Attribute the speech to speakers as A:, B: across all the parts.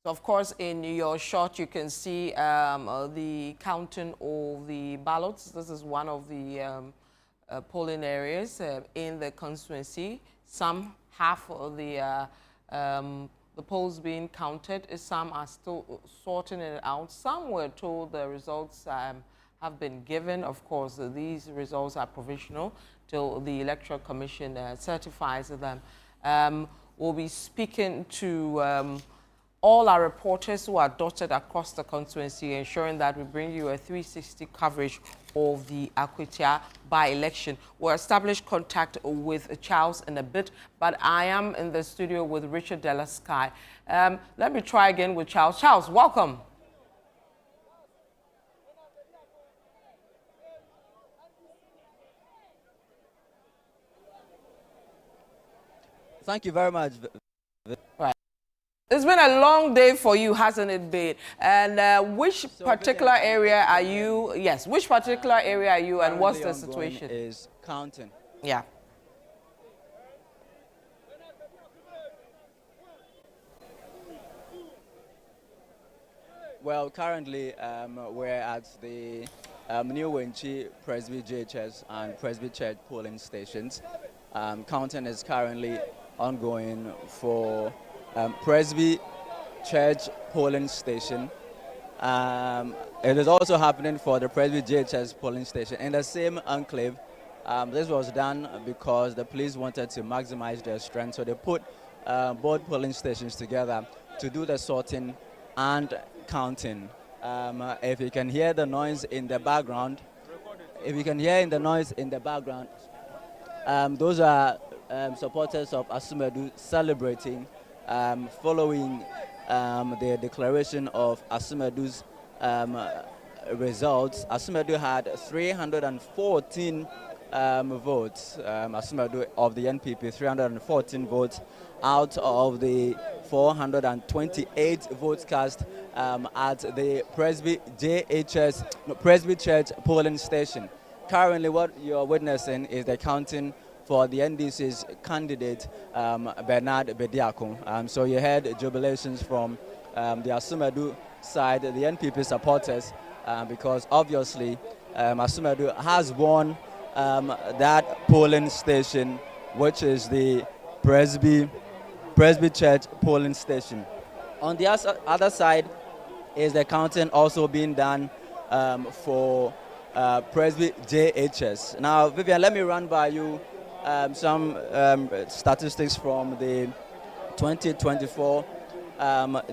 A: So, of course, in your shot, you can see the counting of the ballots. This is one of the polling areas in the constituency. Some half of the polls being counted. Some are still sorting it out. Some were told the results have been given. Of course, these results are provisional till the Electoral Commission certifies them. We'll be speaking to all our reporters who are dotted across the constituency, ensuring that we bring you a 360 coverage of the Akwatia by-election. We'll establish contact with Charles in a bit, but I am in the studio with Richard Della Sky. Let me try again with Charles. Charles, welcome.
B: Thank you very much.
A: Right. It's been a long day for you, hasn't it been? And which particular area are you? Yes, which particular area are you, and what's the situation?
B: Is counting.
A: Yeah.
B: Well, currently we're at the New Wenchi, Presby JHS, and Presby Church polling stations. Counting is currently ongoing for Presby Church polling station. It is also happening for the Presby JHS polling station in the same enclave. This was done because the police wanted to maximize their strength, so they put both polling stations together to do the sorting and counting. If you can hear the noise in the background, those are supporters of Asumedu celebrating following the declaration of Asumedu's results. Asumedu had 314 votes. Asumedu of the NPP, 314 votes out of the 428 votes cast at the Presby JHS, Presby Church polling station. Currently, what you're witnessing is the counting for the NDC's candidate, Bernard Bediako. So you heard jubilations from the Asumedu side, the NPP supporters, because obviously Asumedu has won that polling station, which is the Presby Church polling station. On the other side is the counting also being done for Presby JHS. Now, Vivian, let me run by you some statistics from the 2024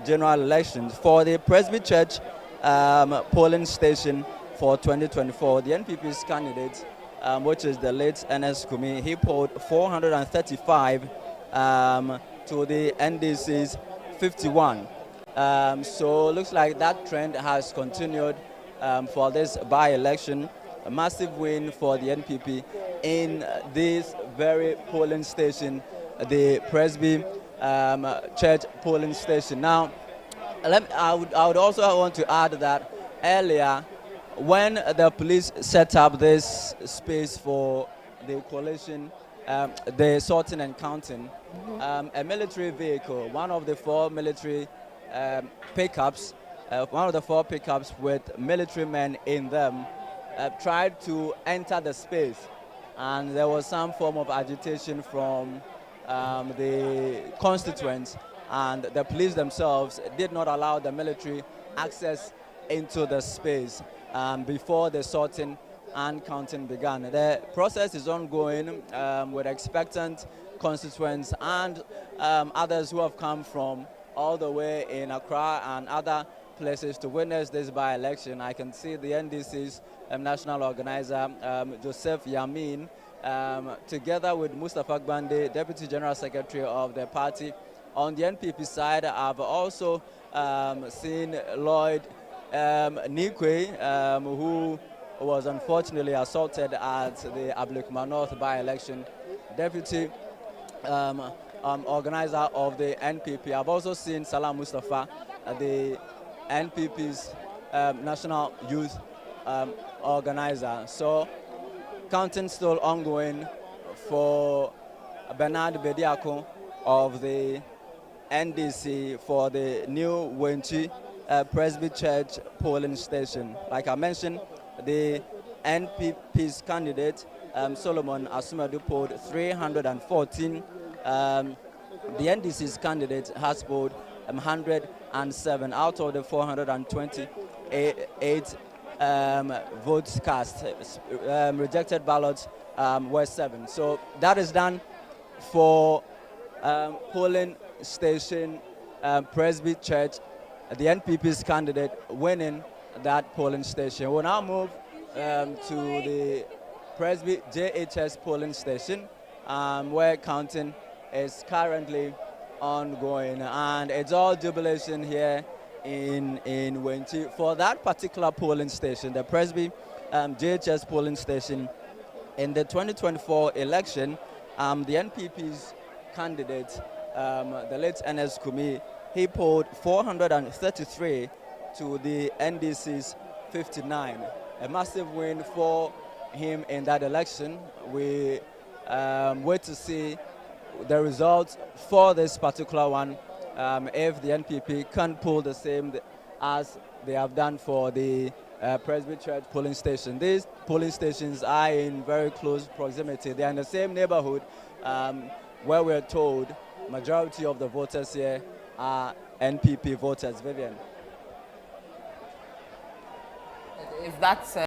B: general elections. For the Presby Church polling station for 2024, the NPP's candidate, which is the late Ernest Kumi, he polled 435 to the NDC's 51. So it looks like that trend has continued for this by-election. A massive win for the NPP in this very polling station, the Presby Church polling station. Now, I would also want to add that earlier, when the police set up this space for the coalition, the sorting and counting, a military vehicle, one of the four military pickups, with military men in them, tried to enter the space, and there was some form of agitation from the constituents, and the police themselves did not allow the military access into the space before the sorting and counting began. The process is ongoing with expectant constituents and others who have come from all the way in Accra and other places to witness this by-election. I can see the NDC's national organizer, Joseph Yamin, together with Mustafa Gbande, Deputy General Secretary of the party. On the NPP side, I've also seen Lloyd Nikwe, who was unfortunately assaulted at the Ablekuma North by-election, Deputy organizer of the NPP. I've also seen Salam Mustafa, the NPP's national youth organizer. So counting still ongoing for Bernard Bediako of the NDC for the new Wenchi Presby Church polling station. Like I mentioned, the NPP's candidate, Solomon Asumadu, polled 314. The NDC's candidate has polled 107 out of the 428 votes cast. Rejected ballots were 7. So that is done for polling station Presby Church, the NPP's candidate winning that polling station. We'll now move to the Presby JHS polling station, where counting is currently ongoing, and it's all jubilation here in Wenchi for that particular polling station, the Presby JHS polling station. In the 2024 election, the NPP's candidate, the late NS Kumi, he polled 433 to the NDC's 59. A massive win for him in that election. We wait to see the results for this particular one, if the NPP can pull the same as they have done for the Presby Church polling station. These polling stations are in very close proximity. They are in the same neighborhood, where we're told majority of the voters here are NPP voters. Vivian.
A: If that's